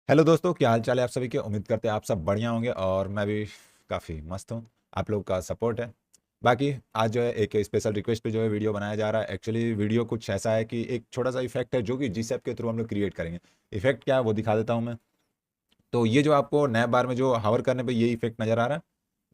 Hello दोस्तों, क्या हाल चाल है आप सभी के। उम्मीद करते हैं आप सब बढ़िया होंगे और मैं भी काफ़ी मस्त हूँ। आप लोग का सपोर्ट है। बाकी आज जो है एक स्पेशल रिक्वेस्ट पे जो है वीडियो बनाया जा रहा है। एक्चुअली वीडियो कुछ ऐसा है कि एक छोटा सा इफेक्ट है जो कि जीसैप के थ्रू हम लोग क्रिएट करेंगे। इफेक्ट क्या है वो दिखा देता हूँ मैं। तो ये जो आपको नए बार में जो हावर करने पे ये इफेक्ट नज़र आ रहा है,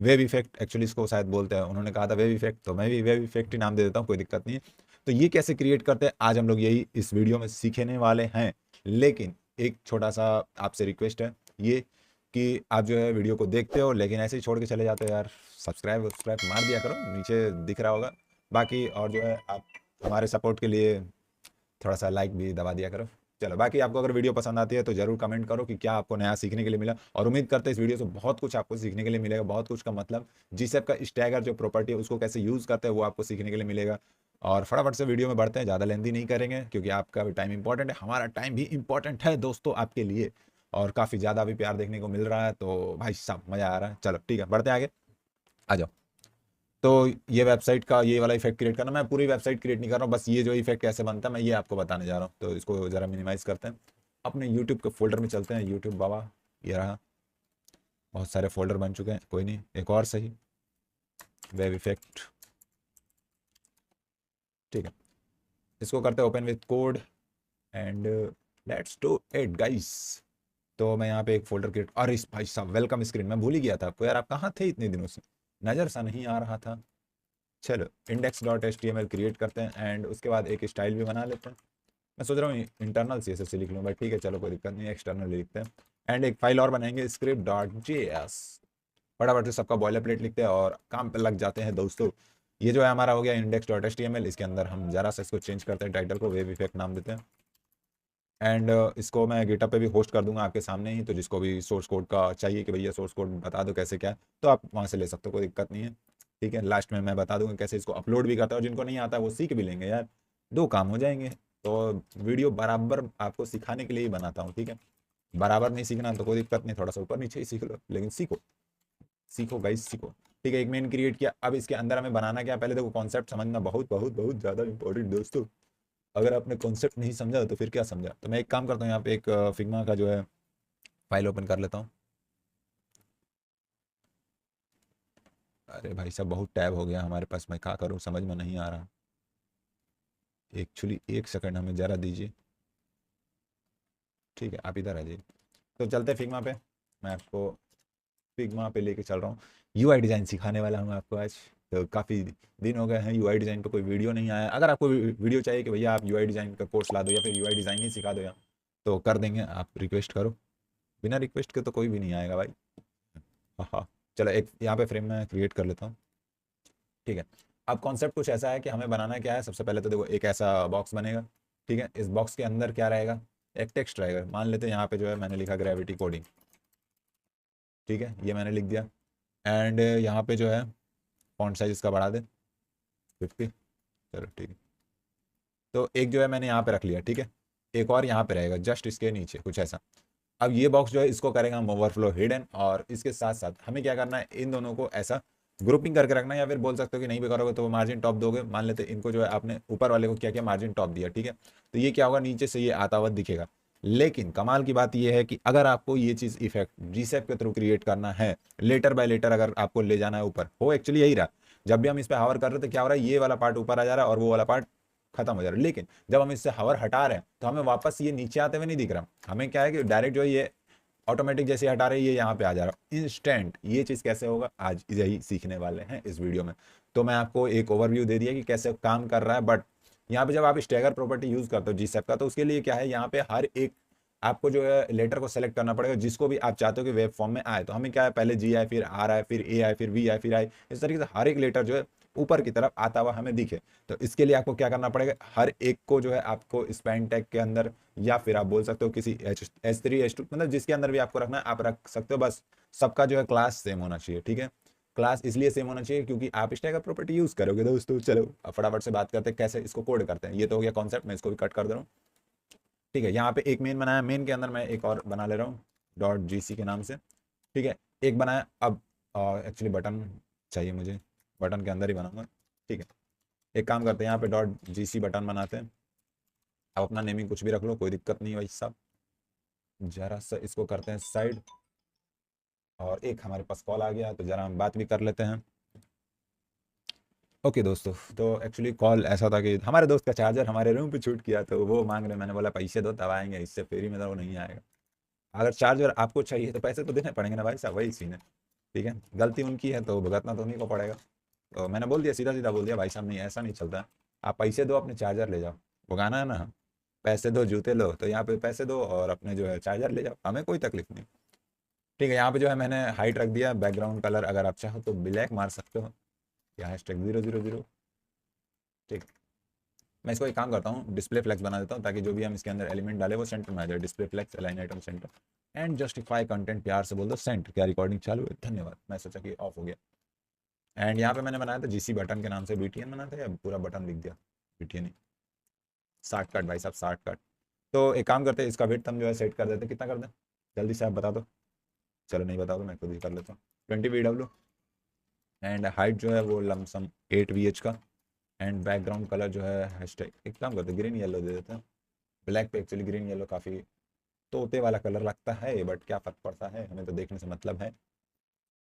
वेव इफेक्ट एक्चुअली इसको शायद बोलते हैं। उन्होंने कहा था वेव इफेक्ट, तो मैं भी वेव इफेक्ट ही नाम दे देता हूँ, कोई दिक्कत नहीं है। तो ये कैसे क्रिएट करते हैं आज हम लोग यही इस वीडियो में सीखने वाले हैं। लेकिन एक छोटा सा आपसे रिक्वेस्ट है ये कि आप जो है वीडियो को देखते हो लेकिन ऐसे ही छोड़ के चले जाते हो यार। सब्सक्राइब वब्सक्राइब मार दिया करो, नीचे दिख रहा होगा। बाकी और जो है आप हमारे सपोर्ट के लिए थोड़ा सा लाइक भी दबा दिया करो। चलो, बाकी आपको अगर वीडियो पसंद आती है तो जरूर कमेंट करो कि क्या आपको नया सीखने के लिए मिला। और उम्मीद करते हैं इस वीडियो से बहुत कुछ आपको सीखने के लिए मिलेगा। बहुत कुछ का मतलब जीसैप का स्टैगर जो प्रॉपर्टी है उसको कैसे यूज़ करते हैं वो आपको सीखने के लिए मिलेगा। और फटाफट से वीडियो में बढ़ते हैं, ज़्यादा लेंदी नहीं करेंगे क्योंकि आपका भी टाइम इंपॉर्टेंट है, हमारा टाइम भी इंपॉर्टेंट है दोस्तों आपके लिए। और काफ़ी ज़्यादा भी प्यार देखने को मिल रहा है तो भाई साहब मज़ा आ रहा है। चलो ठीक है, बढ़ते हैं आगे। आ जाओ। तो ये वेबसाइट का ये वाला इफेक्ट क्रिएट करना, मैं पूरी वेबसाइट क्रिएट नहीं कर रहा हूँ, बस ये जो इफेक्ट कैसे बनता है मैं ये आपको बताने जा रहा हूँ। तो इसको ज़रा मिनिमाइज़ करते हैं, अपने यूट्यूब के फोल्डर में चलते हैं। यूट्यूब बाबा, ये रहा। बहुत सारे फोल्डर बन चुके हैं, कोई नहीं, एक और सही। वेब इफेक्ट, ठीक है। इसको करते हैं open with code and let's do it guys. तो मैं यहाँ पे एक फोल्डर क्रिएट, अरे इस भाई साहब वेलकम स्क्रीन, मैं भूल ही गया था आपको यार। आप कहाँ थे इतने दिनों से, नज़र सा नहीं आ रहा था। चलो, index.html क्रिएट करते हैं एंड उसके बाद एक स्टाइल भी बना लेते हैं। मैं सोच रहा हूँ इंटरनल CSS लिख लूँ, बट ठीक है चलो कोई दिक्कत नहीं, एक्सटर्नल लिखते हैं। एंड एक फाइल और बनाएंगे script.js। फटाफट से सबका बॉयलर प्लेट लिखते हैं और काम पे लग जाते हैं दोस्तों। ये जो है हमारा हो गया index.html। इसके अंदर हम जरा सा इसको चेंज करते हैं, टाइटल को वेब इफेक्ट नाम देते हैं। एंड इसको मैं गिटअप पे भी होस्ट कर दूंगा आपके सामने ही। तो जिसको भी सोर्स कोड का चाहिए कि भैया सोर्स कोड बता दो कैसे क्या है, तो आप वहाँ से ले सकते हो, कोई दिक्कत नहीं है। ठीक है, लास्ट में मैं बता दूंगा कैसे इसको अपलोड भी करता है, और जिनको नहीं आता वो सीख भी लेंगे यार, दो काम हो जाएंगे। तो वीडियो बराबर आपको सिखाने के लिए ही बनाता हूँ, ठीक है। बराबर नहीं सीखना तो कोई दिक्कत नहीं, थोड़ा सा ऊपर नीचे ही सीख लो, लेकिन सीखो। सीखो गाइस सीखो। ठीक है, एक मेन क्रिएट किया। अब इसके अंदर हमें बनाना क्या है, पहले देखो कॉन्सेप्ट समझना बहुत बहुत बहुत ज़्यादा इंपॉर्टेंट दोस्तों। अगर आपने कॉन्सेप्ट नहीं समझा तो फिर क्या समझा। तो मैं एक काम करता हूँ, यहाँ पे एक फिग्मा का जो है फाइल ओपन कर लेता हूँ। अरे भाई साहब बहुत टैब हो गया हमारे पास, मैं क्या करूँ समझ में नहीं आ रहा। एक्चुअली एक सेकंड हमें ज़रा दीजिए। ठीक है, आप इधर आ जाइए। तो चलते फिग्मा पे, मैं आपको फिग्मा पे लेके चल रहा हूँ। UI डिज़ाइन सिखाने वाला हूँ आपको आज। तो काफ़ी दिन हो गए हैं UI डिज़ाइन पे कोई वीडियो नहीं आया। अगर आपको वीडियो चाहिए कि भैया आप UI डिज़ाइन का कोर्स ला दो या फिर UI डिज़ाइन ही सिखा दो यहाँ, तो कर देंगे। आप रिक्वेस्ट करो, बिना रिक्वेस्ट के तो कोई भी नहीं आएगा भाई। हाँ हाँ। चलो एक यहाँ पे फ्रेम में क्रिएट कर लेता हूँ। ठीक है, अब कॉन्सेप्ट कुछ ऐसा है कि हमें बनाना क्या है। सबसे पहले तो देखो एक ऐसा बॉक्स बनेगा। ठीक है, इस बॉक्स के अंदर क्या रहेगा, एक टेक्स्ट रहेगा। मान लेते हैं यहाँ पे जो है मैंने लिखा ग्रेविटी कोडिंग। ठीक है, ये मैंने लिख दिया। एंड यहाँ पे जो है फॉन्ट साइज इसका बढ़ा दे 50। चलो ठीक है। तो एक जो है मैंने यहाँ पे रख लिया, ठीक है। एक और यहाँ पे रहेगा जस्ट इसके नीचे कुछ ऐसा। अब ये बॉक्स जो है इसको करेंगे हम ओवरफ्लो हिडन, और इसके साथ साथ हमें क्या करना है, इन दोनों को ऐसा ग्रुपिंग करके रखना है। या फिर बोल सकते हो कि नहीं भी करोगे तो मार्जिन टॉप दोगे। मान लेते इनको जो है आपने ऊपर वाले को क्या किया, मार्जिन टॉप दिया, ठीक है। तो ये क्या होगा, नीचे से ये आता हुआ दिखेगा। लेकिन कमाल की बात ये है कि अगर आपको ये चीज़ इफेक्ट जीसैप के थ्रू क्रिएट करना है, लेटर बाय लेटर अगर आपको ले जाना है ऊपर, हो एक्चुअली यही रहा। जब भी हम इस पर हावर कर रहे थे क्या हो रहा है, ये वाला पार्ट ऊपर आ जा रहा है और वो वाला पार्ट खत्म हो जा रहा है। लेकिन जब हम इससे हावर हटा रहे हैं तो हमें वापस ये नीचे आते हुए नहीं दिख रहा। हमें क्या है कि डायरेक्ट जो है ये ऑटोमेटिक जैसे हटा रहे हैं, ये यहाँ पे आ जा रहा है इंस्टेंट। ये चीज़ कैसे होगा आज यही सीखने वाले हैं इस वीडियो में। तो मैं आपको एक ओवरव्यू दे दिया कि कैसे काम कर रहा है। बट यहाँ पे जब आप स्टैगर प्रॉपर्टी यूज़ करते हो जीसैप का, तो उसके लिए क्या है, यहाँ पे हर एक आपको जो है लेटर को सेलेक्ट करना पड़ेगा जिसको भी आप चाहते हो कि वेब फॉर्म में आए। तो हमें क्या है, पहले G आए, फिर R आए, फिर A आए, फिर V आए, फिर I। इस तरीके से हर एक लेटर जो है ऊपर की तरफ आता हुआ हमें दिखे। तो इसके लिए आपको क्या करना पड़ेगा, हर एक को जो है आपको स्पैन टैग के अंदर, या फिर आप बोल सकते हो किसी H3 H2 मतलब जिसके अंदर भी आपको रखना है आप रख सकते हो। बस सबका जो है क्लास सेम होना चाहिए, ठीक है। क्लास इसलिए सेम होना चाहिए क्योंकि आप स्टैगर प्रॉपर्टी यूज करोगे दोस्तों। चलो अब फटाफट से बात करते हैं कैसे इसको कोड करते हैं। ये तो हो गया कॉन्सेप्ट, मैं इसको भी कट कर दे रहा हूँ। ठीक है, यहाँ पे एक मेन बनाया, मेन के अंदर मैं एक और बना ले रहा हूँ .gc के नाम से। ठीक है, एक बनाया। अब एक्चुअली बटन चाहिए मुझे, बटन के अंदर ही बनाऊंगा। ठीक है, एक काम करते हैं, यहाँ पे .gc बटन बनाते हैं। आप अपना नेमिंग कुछ भी रख लो, कोई दिक्कत नहीं है भाई साहब। जरा सा इसको करते हैं साइड, और एक हमारे पास कॉल आ गया तो जरा हम बात भी कर लेते हैं। ओके दोस्तों, तो एक्चुअली कॉल ऐसा था कि हमारे दोस्त का चार्जर हमारे रूम पे छूट गया, तो वो मांग रहे, मैंने बोला पैसे दो तब आएंगे, इससे फ्री में तो वो नहीं आएगा। अगर चार्जर आपको चाहिए तो पैसे तो देने पड़ेंगे ना भाई साहब, वही सीन है। ठीक है, गलती उनकी है तो भुगतना तो उन्हीं को पड़ेगा। तो मैंने बोल दिया, सीधा सीधा बोल दिया, भाई साहब नहीं ऐसा नहीं चलता है। आप पैसे दो, अपने चार्जर ले जाओ। भुगाना है ना, पैसे दो जूते लो, तो यहाँ पे पैसे दो और अपने जो है चार्जर ले जाओ, हमें कोई तकलीफ नहीं। ठीक है, यहाँ पे जो है मैंने हाइट रख दिया, बैकग्राउंड कलर अगर आप चाहो तो ब्लैक मार सकते हो, या #000। ठीक, मैं इसको एक काम करता हूँ, डिस्प्ले फ्लेक्स बना देता हूँ, ताकि जो भी हम इसके अंदर एलिमेंट डाले वो सेंटर में आ जाए। Display flex align item centre and justify content, प्यार से बोल दो सेंटर। क्या रिकॉर्डिंग चालू है? धन्यवाद, मैं सोचा कि ऑफ हो गया। एंड यहाँ पे मैंने बनाया था जीसी बटन के नाम से, बीटीएन बनाया था, या पूरा बटन लिख दिया? बीटीएन ही, 60 कट भाई साहब, 60 कट। तो एक काम करते हैं, इसका वेट हम जो है सेट कर देते हैं, कितना कर दें जल्दी से आप बता दो। चलो नहीं बता दो, मैं खुद ही कर लेता हूँ। 20 VW। एंड हाइट जो है वो लमसम 8 VH का। एंड बैकग्राउंड कलर जो है हैशटैग, एक काम करते हैं ग्रीन येलो दे देते हैं। ब्लैक पे एक्चुअली ग्रीन येलो काफ़ी तोते वाला कलर लगता है, बट क्या फ़र्क पड़ता है, हमें तो देखने से मतलब है।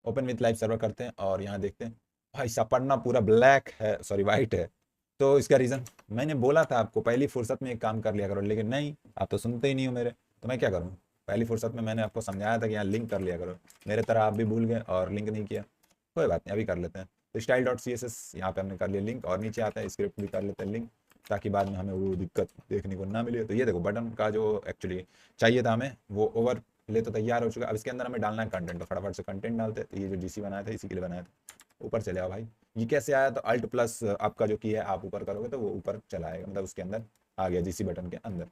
ओपन विथ लाइव सर्वर करते हैं और यहाँ देखते हैं। भाई साहब पढ़ना पूरा ब्लैक है, सॉरी वाइट है। तो इसका रीज़न, मैंने बोला था आपको पहली फुर्सत में एक काम कर लिया करो, लेकिन नहीं, आप तो सुनते ही नहीं हो मेरे। तो मैं क्या करूँ, पहली फुर्सत में मैंने आपको समझाया था कि यहाँ लिंक कर लिया करो, मेरे तरह आप भी भूल गए और लिंक नहीं किया। कोई बात नहीं, अभी कर लेते हैं। तो style.css यहाँ पे हमने कर लिया लिंक, और नीचे आता है स्क्रिप्ट भी कर लेते हैं लिंक, ताकि बाद में हमें वो दिक्कत देखने को ना मिले। तो ये देखो बटन का जो एक्चुअली चाहिए था हमें, वो ओवर ले तो तैयार हो चुका। अब इसके अंदर हमें डालना है कंटेंट, तो फटाफट से कंटेंट डालते हैं। तो ये जो जीसी बनाया था इसी के लिए बनाया था। ऊपर चले आओ भाई। ये कैसे आया, तो अल्ट प्लस आपका जो की है आप ऊपर करोगे तो वो ऊपर चला आएगा, मतलब उसके अंदर आ गया जीसी बटन के अंदर।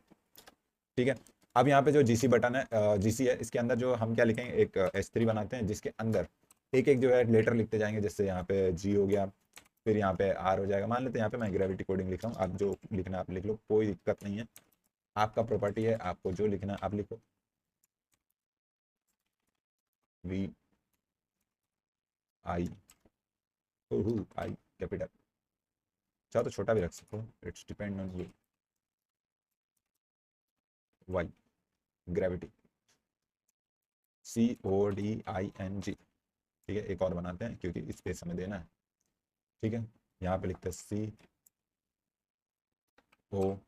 ठीक है, अब यहाँ पे जो जीसी बटन है, जीसी है, इसके अंदर जो हम क्या लिखेंगे, एक H3 बनाते हैं, जिसके अंदर एक एक जो है लेटर लिखते जाएंगे। जैसे यहाँ पे जी हो गया, फिर यहाँ पे आर हो जाएगा। मान लेते हैं यहाँ पे मैं ग्रेविटी कोडिंग लिख रहा हूँ, आप जो लिखना आप लिख लो, कोई दिक्कत नहीं है। आपका प्रॉपर्टी है, आपको जो लिखना आप लिखो। VI, आई कैपिटल, चाहो तो छोटा भी रख सकते हो, it's depend on you. Why gravity, CODING। ठीक है, एक और बनाते हैं क्योंकि स्पेस हमें देना है। ठीक है, यहाँ पे लिखते हैं CODIG।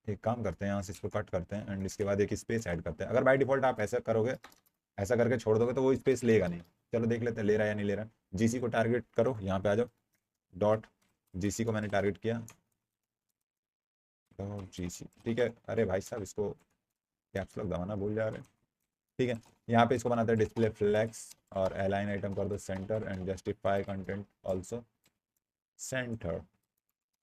एक काम करते हैं, यहाँ से इसको कट करते हैं एंड इसके बाद एक स्पेस ऐड करते हैं। अगर बाय डिफॉल्ट आप ऐसा करोगे, ऐसा करके छोड़ दोगे तो वो स्पेस लेगा नहीं। चलो देख लेते हैं ले रहा है या नहीं ले रहा है। जीसी को टारगेट करो, यहाँ पे आ जाओ। डॉट जीसी को मैंने टारगेट किया, डॉट जीसी। ठीक है, अरे भाई साहब इसको कैप्स लॉक दबाना भूल जा रहे हैं। ठीक है, यहाँ पे इसको बनाते हैं डिस्प्ले फ्लेक्स, और अलाइन आइटम कर दो centre and justify content also centre.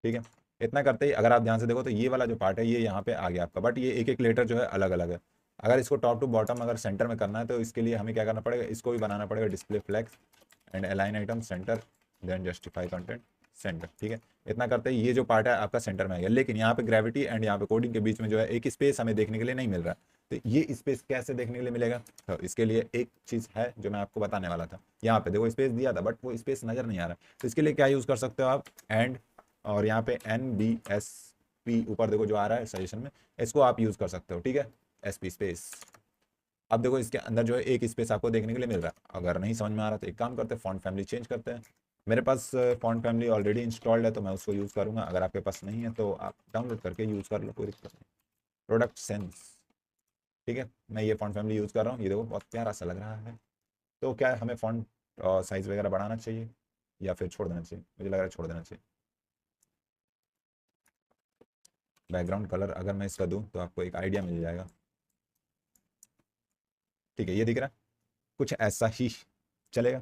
ठीक है, इतना करते ही अगर आप ध्यान से देखो तो ये वाला जो पार्ट है ये यहाँ पे आ गया आपका, बट ये एक एक लेटर जो है अलग अलग है। अगर इसको टॉप टू बॉटम अगर सेंटर में करना है तो इसके लिए हमें क्या करना पड़ेगा, इसको भी बनाना पड़ेगा display flex and align item centre then justify content centre. ठीक है, इतना करते ही ये जो पार्ट है आपका सेंटर में आ गया। लेकिन यहाँ पे ग्रेविटी एंड यहाँ पे कोडिंग के बीच में जो है एक स्पेस हमें देखने के लिए नहीं मिल रहा। तो ये स्पेस कैसे देखने के लिए मिलेगा, तो इसके लिए एक चीज़ है जो मैं आपको बताने वाला था। यहाँ पे देखो स्पेस दिया था बट वो स्पेस नज़र नहीं आ रहा। तो इसके लिए क्या यूज़ कर सकते हो आप, एंड और यहाँ पे NBSP ऊपर देखो जो आ रहा है सजेशन में, इसको आप यूज़ कर सकते हो। ठीक है, SP स्पेस। अब देखो इसके अंदर जो है एक स्पेस आपको देखने के लिए मिल रहा है। अगर नहीं समझ में आ रहा तो एक काम करते हैं, फॉन्ट फैमिली चेंज करते हैं। मेरे पास फॉन्ट फैमिली ऑलरेडी इंस्टॉल्ड है तो मैं उसको यूज़ करूँगा। अगर आपके पास नहीं है तो आप डाउनलोड करके यूज़ कर लो, कोई दिक्कत नहीं। Product sense. ठीक है, मैं ये फॉन्ट फैमिली यूज़ कर रहा हूँ, ये देखो बहुत प्यारा सा लग रहा है। तो क्या हमें फॉन्ट साइज़ वगैरह बढ़ाना चाहिए या फिर छोड़ देना चाहिए? मुझे लग रहा है छोड़ देना चाहिए। बैकग्राउंड कलर अगर मैं इसका दूँ तो आपको एक आइडिया मिल जाएगा। ठीक है, ये दिख रहा है, कुछ ऐसा ही चलेगा।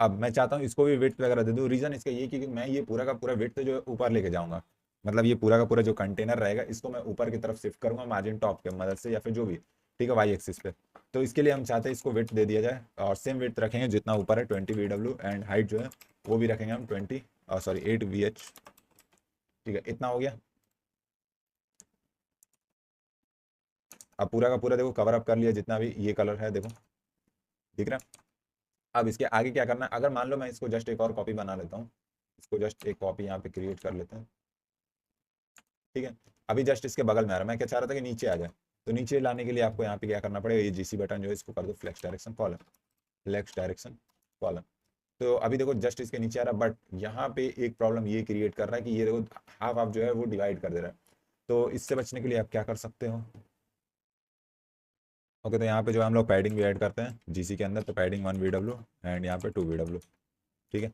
अब मैं चाहता हूँ इसको भी विड्थ वगैरह दे दूँ। रीज़न इसका ये कि मैं ये पूरा का पूरा विड्थ जो है ऊपर लेके जाऊँगा, मतलब ये पूरा का पूरा जो कंटेनर रहेगा इसको मैं ऊपर की तरफ शिफ्ट करूँगा मार्जिन टॉप के मदद से, या फिर जो भी। ठीक है, वाई एक्सिस पे। तो इसके लिए हम चाहते हैं इसको विड्थ दे दिया जाए, और सेम विड्थ रखेंगे जितना ऊपर है 20 VW, एंड हाइट जो है वो भी रखेंगे हम 8 VH। ठीक है, इतना हो गया। अब पूरा का पूरा देखो कवर अप कर लिया, जितना भी ये कलर है देखो, दिख रहा है। अब इसके आगे क्या करना है, अगर मान लो मैं इसको जस्ट एक और कॉपी बना लेता हूँ, इसको जस्ट एक कॉपी यहाँ पे क्रिएट कर लेते हैं, ठीक है। अभी जस्ट इसके बगल में आ रहा है, मैं क्या चाह रहा था कि नीचे आ जाए, तो नीचे लाने के लिए आपको यहाँ पे क्या करना पड़ेगा, ये जीसी बटन जो है इसको कर दो flex direction column, flex direction column. तो अभी देखो जस्ट इसके नीचे आ रहा है, बट यहाँ पे एक प्रॉब्लम ये क्रिएट कर रहा है कि ये देखो हाफ हाफ जो है वो डिवाइड कर दे रहा है। तो इससे बचने के लिए आप क्या कर सकते हो, ओके, तो यहाँ पे जो हम लोग पैडिंग भी ऐड करते हैं जीसी के अंदर, तो पैडिंग 1 VW एंड यहाँ पे 2 VW, ठीक है।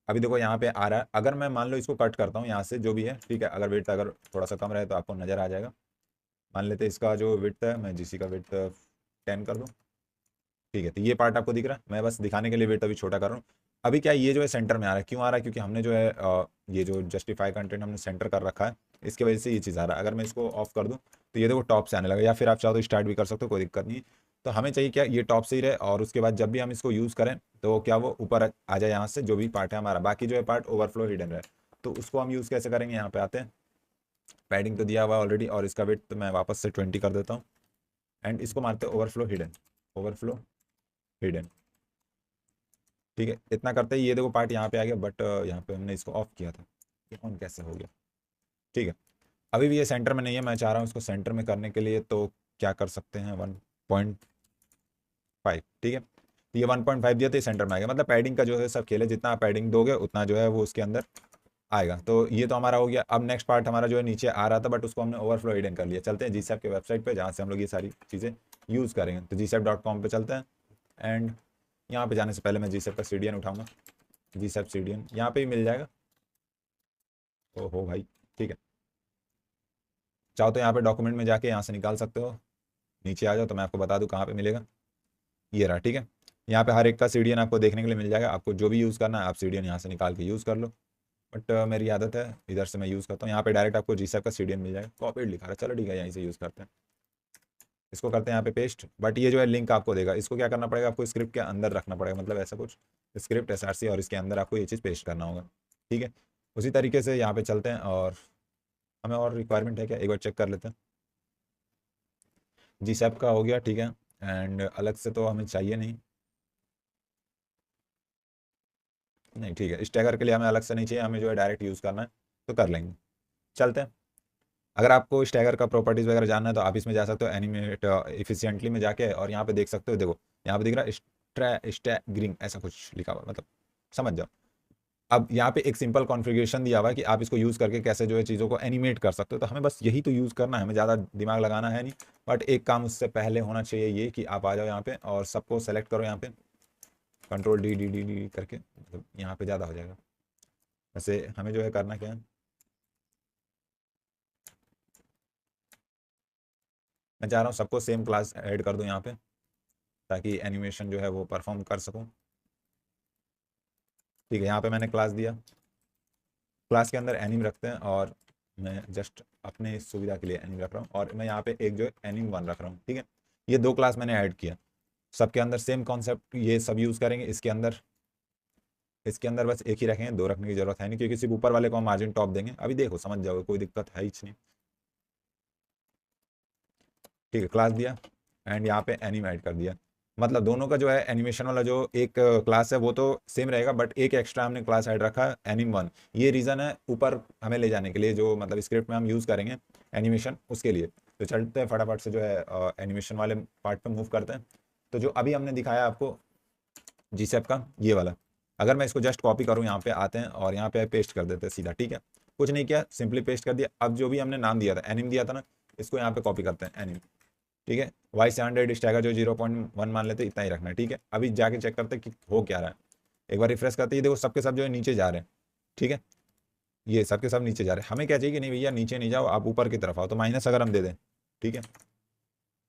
अभी देखो यहाँ पे आ रहा है, अगर मैं मान लो इसको कट करता हूँ यहाँ से जो भी है, ठीक है, अगर विड्थ अगर थोड़ा सा कम रहे तो आपको नज़र आ जाएगा। मान लेते हैं इसका जो विड्थ है, मैं जीसी का विड्थ 10 कर दूँ, ठीक है। तो ये पार्ट आपको दिख रहा है, मैं बस दिखाने के लिए विड्थ अभी छोटा कर रहा हूँ। अभी क्या है, ये जो है सेंटर में आ रहा है, क्यों आ रहा है, क्योंकि हमने जो है ये जो जस्टिफाई कंटेंट हमने सेंटर कर रखा है, इसकी वजह से ये चीज़ आ रहा है। अगर मैं इसको ऑफ कर दूँ तो ये देखो टॉप से आने लगा, या फिर आप चाहो तो स्टार्ट भी कर सकते हो, कोई दिक्कत नहीं। तो हमें चाहिए क्या, ये टॉप से ही रहे, और उसके बाद जब भी हम इसको यूज़ करें तो क्या वो ऊपर आ जाए यहाँ से, जो भी पार्ट है हमारा, बाकी जो है पार्ट ओवरफ्लो हिडन रहे। तो उसको हम यूज़ कैसे करेंगे, यहाँ पे आते हैं, पैडिंग तो दिया हुआ ऑलरेडी, और इसका वेट तो मैं वापस से 20 कर देता हूँ, एंड इसको मारते हैं ओवरफ्लो हिडन, ओवरफ्लो हिडन, ठीक है। इतना करते ही ये देखो पार्ट यहाँ पे आ गया, बट यहाँ पे हमने इसको ऑफ किया था, ये ऑन कैसे हो गया, ठीक है। अभी भी ये सेंटर में नहीं है, मैं चाह रहा हूँ इसको सेंटर में करने के लिए, तो क्या कर सकते हैं, 1.5, ठीक है। तो ये 1.5 दिया तो ये सेंटर में आ गया, मतलब पैडिंग का जो है सब खेल है, जितना आप पैडिंग दोगे उतना जो है वो उसके अंदर आएगा। तो ये तो हमारा हो गया। अब नेक्स्ट पार्ट हमारा जो है नीचे आ रहा था, बट उसको हमने ओवरफ्लो हिडन कर लिया। चलते हैं जीसैप के वेबसाइट पे, जहाँ से हम लोग ये सारी चीज़ें यूज़ करेंगे। तो gsap.com पे चलते हैं, एंड यहाँ पे जाने से पहले मैं जीसैप का सीडीएन उठाऊंगा, जीसैप सीडीएन यहाँ पे ही मिल जाएगा। ओहो भाई, ठीक है। चाहो तो यहाँ पे डॉक्यूमेंट में जाके यहाँ से निकाल सकते हो, नीचे आ जाओ तो मैं आपको बता दूँ कहाँ पे मिलेगा, ये रहा, ठीक है। यहाँ पे हर एक का सीडीएन आपको देखने के लिए मिल जाएगा, आपको जो भी यूज़ करना है आप सीडीएन यहाँ से निकाल के यूज़ कर लो, बट मेरी आदत है इधर से मैं यूज़ करता हूँ। यहाँ पे डायरेक्ट आपको जीसैप का सीडीएन मिल जाएगा, कॉपीड लिखा रहा है, चलो ठीक है, यहीं से यूज़ करते हैं। इसको करते हैं यहाँ पे पेस्ट, बट ये जो है लिंक आपको देगा, इसको क्या करना पड़ेगा, आपको स्क्रिप्ट के अंदर रखना पड़ेगा, मतलब ऐसा कुछ स्क्रिप्ट एसआरसी, और इसके अंदर आपको ये चीज़ पेस्ट करना होगा, ठीक है। उसी तरीके से यहाँ पे चलते हैं, और हमें और रिक्वायरमेंट है क्या, एक बार चेक कर लेते हैं। जीसैप का हो गया, ठीक है, एंड अलग से तो हमें चाहिए नहीं, नहीं ठीक है, स्टैगर के लिए हमें अलग से नहीं चाहिए, हमें जो है डायरेक्ट यूज़ करना है, तो कर लेंगे। चलते हैं। अगर आपको स्टैगर का प्रॉपर्टीज़ वगैरह जानना है तो आप इसमें जा सकते हो, एनिमेट इफिशिएंटली में जाके, और यहाँ पे देख सकते हो, देखो यहाँ पे दिख रहा है स्टैगरिंग, ऐसा कुछ लिखा हुआ है, मतलब समझ जाओ। अब यहाँ पे एक सिंपल कॉन्फ़िगरेशन दिया हुआ है कि आप इसको यूज़ करके कैसे जो है चीज़ों को एनिमेट कर सकते हो, तो हमें बस यही तो यूज़ करना है, हमें ज़्यादा दिमाग लगाना है नहीं। बट एक काम उससे पहले होना चाहिए, ये कि आप आ जाओ यहाँ पे और सबको सेलेक्ट करो, यहाँ पे control D D D D करके, मतलब यहाँ पे ज़्यादा हो जाएगा। वैसे हमें जो है करना क्या है, मैं चाह रहा हूँ सबको सेम क्लास ऐड कर दूँ यहाँ पे, ताकि एनिमेशन जो है वो परफॉर्म कर सकूँ, ठीक है। यहाँ पे मैंने क्लास दिया, क्लास के अंदर एनिम रखते हैं, और मैं जस्ट अपने सुविधा के लिए एनिम रख रहा हूँ, और मैं यहाँ पे एक जो एनिम 1 रख रहा हूँ, ठीक है। ये 2 क्लास मैंने ऐड किया, सबके अंदर सेम कॉन्सेप्ट ये सब यूज़ करेंगे। इसके अंदर बस एक ही रखेंगे, 2 रखने की जरूरत है नहीं, क्योंकि सिर्फ ऊपर वाले को हम मार्जिन टॉप देंगे, अभी देखो समझ जाओगे, कोई दिक्कत है ही नहीं, ठीक है। क्लास दिया, एंड यहाँ पे एनिम ऐड कर दिया, मतलब दोनों का जो है एनिमेशन वाला जो एक क्लास है वो तो सेम रहेगा, बट एक एक्स्ट्रा हमने क्लास ऐड रखा है एनिम 1। ये रीज़न है ऊपर हमें ले जाने के लिए, जो मतलब स्क्रिप्ट में हम यूज़ करेंगे एनिमेशन, उसके लिए। तो चलते हैं फटाफट से जो है एनिमेशन वाले पार्ट पर मूव करते हैं। तो जो अभी हमने दिखाया आपको जीसैप का ये वाला, अगर मैं इसको जस्ट कॉपी करूँ, यहाँ पे आते हैं और यहाँ पे पेस्ट कर देते हैं सीधा, ठीक है। कुछ नहीं किया, सिंपली पेस्ट कर दिया। अब जो भी हमने नाम दिया था, एनिम दिया था ना, इसको यहाँ पे कॉपी करते हैं, एनिम, ठीक है। वाई से 100 स्टैगर जो 0.1 मान लेते, इतना ही रखना है, ठीक है। अभी जाके चेक करते हैं कि हो क्या रहा है, एक बार रिफ्रेश करते हैं, देखो सबके सब जो है नीचे जा रहे हैं, ठीक है। ये सबके सब नीचे जा रहे हैं, हमें क्या चाहिए कि नहीं भैया नीचे नहीं जाओ, आप ऊपर की तरफ आओ, तो माइनस अगर हम दे दें, ठीक है,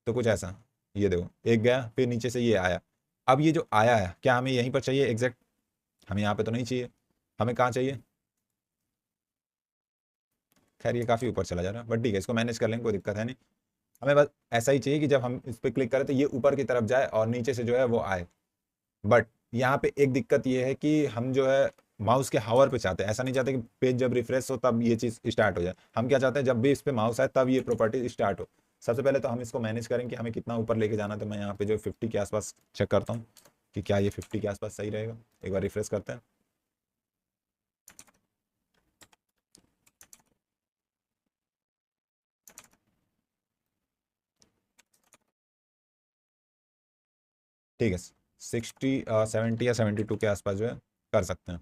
तो कुछ ऐसा, ये देखो एक गया, फिर नीचे से ये आया। अब ये जो आया है, क्या हमें यहीं पर चाहिए एग्जैक्ट, हमें यहाँ पे तो नहीं चाहिए, हमें कहाँ चाहिए, खैर ये काफ़ी ऊपर चला जा रहा है, बट ठीक है, इसको मैनेज कर लेंगे, कोई दिक्कत है नहीं। हमें बस ऐसा ही चाहिए कि जब हम इस पर क्लिक करें तो ये ऊपर की तरफ जाए और नीचे से जो है वो आए। बट यहाँ पे एक दिक्कत ये है कि हम जो है माउस के हावर पे चाहते हैं, ऐसा नहीं चाहते कि पेज जब रिफ्रेश हो तब ये चीज़ स्टार्ट हो जाए। हम क्या चाहते हैं, जब भी इस पे माउस आए तब ये प्रॉपर्टी स्टार्ट हो। सबसे पहले तो हम इसको मैनेज करें कि हमें कितना ऊपर लेके जाना है, तो मैं यहाँ पे जो 50 के आसपास चेक करता हूँ, कि क्या ये 50 के आसपास सही रहेगा। एक बार रिफ्रेश करते हैं। ठीक है, 60 70 या 72 के आसपास जो है कर सकते हैं।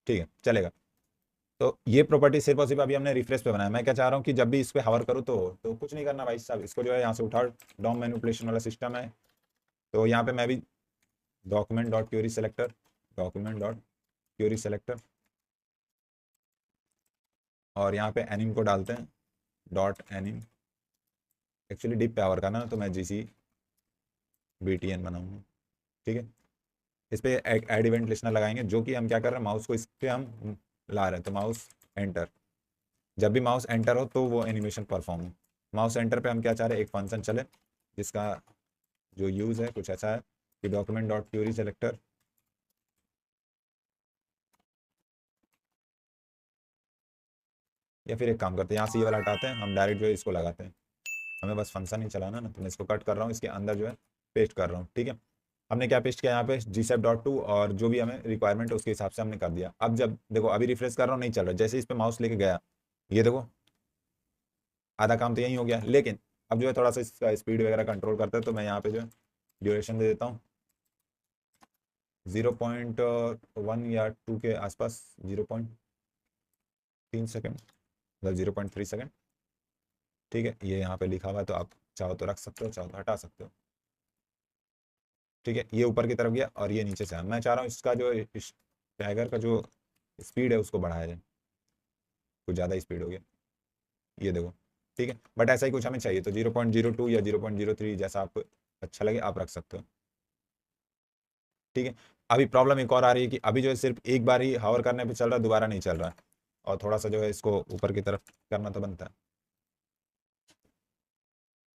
ठीक है, चलेगा। तो ये प्रॉपर्टी सिर्फ और सिर्फ अभी हमने रिफ्रेश पे बनाया। मैं क्या चाह रहा हूँ कि जब भी इस पे हवर करूँ तो कुछ नहीं करना भाई साहब, इसको जो है यहाँ से उठाओ। डॉम मैनिपुलेशन वाला सिस्टम है। तो यहाँ पे मैं भी document dot query selector, document dot query selector, और यहाँ पे एनिम को डालते हैं, डॉट एनिम। एक्चुअली डिप पे हवर करना है तो मैं जीसी BTN बनाऊंगा। ठीक है, इस पे एक एड इवेंट लिस्टनर लगाएंगे, जो कि हम क्या कर रहे हैं, माउस को इस पे हम ला रहे हैं। तो माउस एंटर, जब भी माउस एंटर हो तो वो एनिमेशन परफॉर्म हो। माउस एंटर पे हम क्या चाह रहे हैं, एक फंक्शन चले जिसका जो यूज़ है कुछ ऐसा है कि डॉक्यूमेंट डॉट क्वेरी सेलेक्टर, या फिर एक काम करते हैं, यहाँ से ये वाला हटाते हैं, हम डायरेक्ट जो है इसको लगाते हैं। हमें बस फंक्शन ही चलाना ना, तो मैं इसको कट कर रहा हूँ, इसके अंदर जो है पेस्ट कर रहा हूँ। ठीक है, हमने क्या पेस्ट किया यहाँ पे gsep.to, और जो भी हमें रिक्वायरमेंट है उसके हिसाब से हमने कर दिया। अब जब देखो अभी रिफ्रेश कर रहा हूँ नहीं चल रहा, जैसे इस पे माउस लेके गया, ये देखो आधा काम तो यही हो गया। लेकिन अब जो है थोड़ा सा इसका स्पीड वगैरह कंट्रोल करता है, तो मैं यहाँ पे जो है ड्यूरेशन दे देता हूँ 0.1 या 2 के आसपास, 0.3 सेकेंड, मतलब 0.3 सेकेंड। ठीक है, ये यहाँ पे लिखा हुआ है, तो आप चाहो तो रख सकते हो, चाहो तो हटा सकते हो। ठीक है, ये ऊपर की तरफ गया और ये नीचे से। मैं चाह रहा हूँ इसका जो इस टाइगर का जो स्पीड है उसको बढ़ाया जाए, कुछ ज़्यादा स्पीड हो गया, ये देखो। ठीक है, बट ऐसा ही कुछ हमें चाहिए, तो 0.02 या 0.03 जैसा आपको अच्छा लगे आप रख सकते हो। ठीक है, अभी प्रॉब्लम एक और आ रही है कि अभी जो है सिर्फ एक बार ही हावर करने पे चल रहा है, दोबारा नहीं चल रहा है, और थोड़ा सा जो है इसको ऊपर की तरफ करना तो बनता है।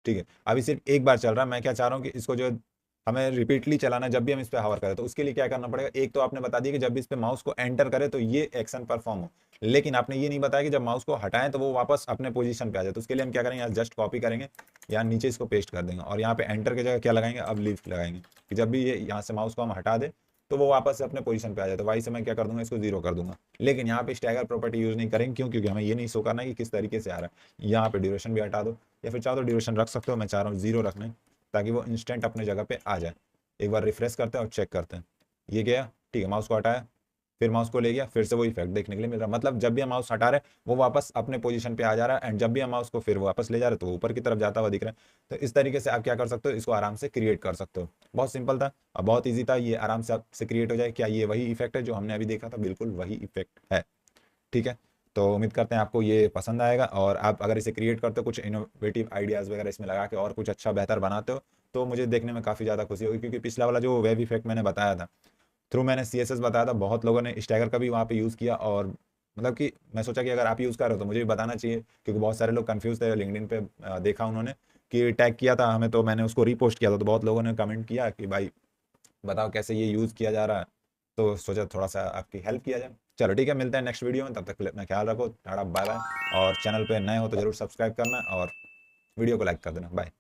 ठीक है, अभी सिर्फ एक बार चल रहा है। मैं क्या चाह रहा हूँ कि इसको जो है हमें रिपीटली चलाना है, जब भी हम इस पे हावर करें। तो उसके लिए क्या करना पड़ेगा, एक तो आपने बता दिया कि जब भी इस पे माउस को एंटर करे तो ये एक्शन परफॉर्म हो, लेकिन आपने ये नहीं बताया कि जब माउस को हटाएं तो वो वापस अपने पोजीशन पे आ जाए। तो उसके लिए हम क्या करेंगे, यहाँ जस्ट कॉपी करेंगे, यहाँ नीचे इसको पेस्ट कर देंगे, और यहाँ पे एंटर की जगह क्या लगाएंगे, अब लीव लगाएंगे, कि जब भी ये यहाँ से माउस को हम हटा दें तो वो वापस से अपने पोजीशन पे आ जाए। तो वही से मैं क्या कर दूंगा, इसको 0 कर दूंगा। लेकिन यहाँ पे स्टैगर प्रॉपर्टी यूज नहीं करेंगे, क्यों, क्योंकि हमें ये नहीं शो करना है कि किस तरीके से आ रहा है। यहाँ पे ड्यूरेशन भी हटा दो, या फिर चाहो तो ड्यूरेशन रख सकते हो, मैं चाह रहा हूँ 0 रखना है, ताकि वो इंस्टेंट अपने जगह पे आ जाए। एक बार रिफ्रेश करते हैं और चेक करते हैं, ये गया। ठीक है, माउस को हटाया, फिर माउस को ले गया, फिर से वो इफेक्ट देखने के लिए मिल रहा है। मतलब जब भी हम माउस हटा रहे हैं वो वापस अपने पोजीशन पे आ जा रहा है, एंड जब भी हम माउस को फिर वापस ले जा रहे हैं तो वो ऊपर की तरफ जाता हुआ दिख रहा है। तो इस तरीके से आप क्या कर सकते हो, इसको आराम से क्रिएट कर सकते हो। बहुत सिंपल था और बहुत ईजी था, ये आराम से आपसे क्रिएट हो जाए। क्या ये वही इफेक्ट है जो हमने अभी देखा था? बिल्कुल वही इफेक्ट है। ठीक है, तो उम्मीद करते हैं आपको ये पसंद आएगा, और आप अगर इसे क्रिएट करते हो, कुछ इनोवेटिव आइडियाज़ वगैरह इसमें लगा के और कुछ अच्छा बेहतर बनाते हो, तो मुझे देखने में काफ़ी ज़्यादा खुशी होगी। क्योंकि पिछला वाला जो वेब इफेक्ट मैंने बताया था, थ्रू मैंने CSS बताया था, बहुत लोगों ने स्टैगर का भी वहाँ पे यूज़ किया, और मतलब कि मैं सोचा कि अगर आप यूज़ कर रहे हो तो मुझे भी बताना चाहिए, क्योंकि बहुत सारे लोग कंफ्यूज थे। लिंक्डइन पे देखा उन्होंने कि टैग किया था हमें, तो मैंने उसको रीपोस्ट किया था, तो बहुत लोगों ने कमेंट किया कि भाई बताओ कैसे ये यूज़ किया जा रहा है। तो सोचा थोड़ा सा आपकी हेल्प किया जाए। चलो ठीक है, मिलते हैं नेक्स्ट वीडियो में, तब तक के लिए अपना ख्याल रखो, टाटा बाय बाय। और चैनल पे नए हो तो जरूर सब्सक्राइब करना, और वीडियो को लाइक कर देना। बाय।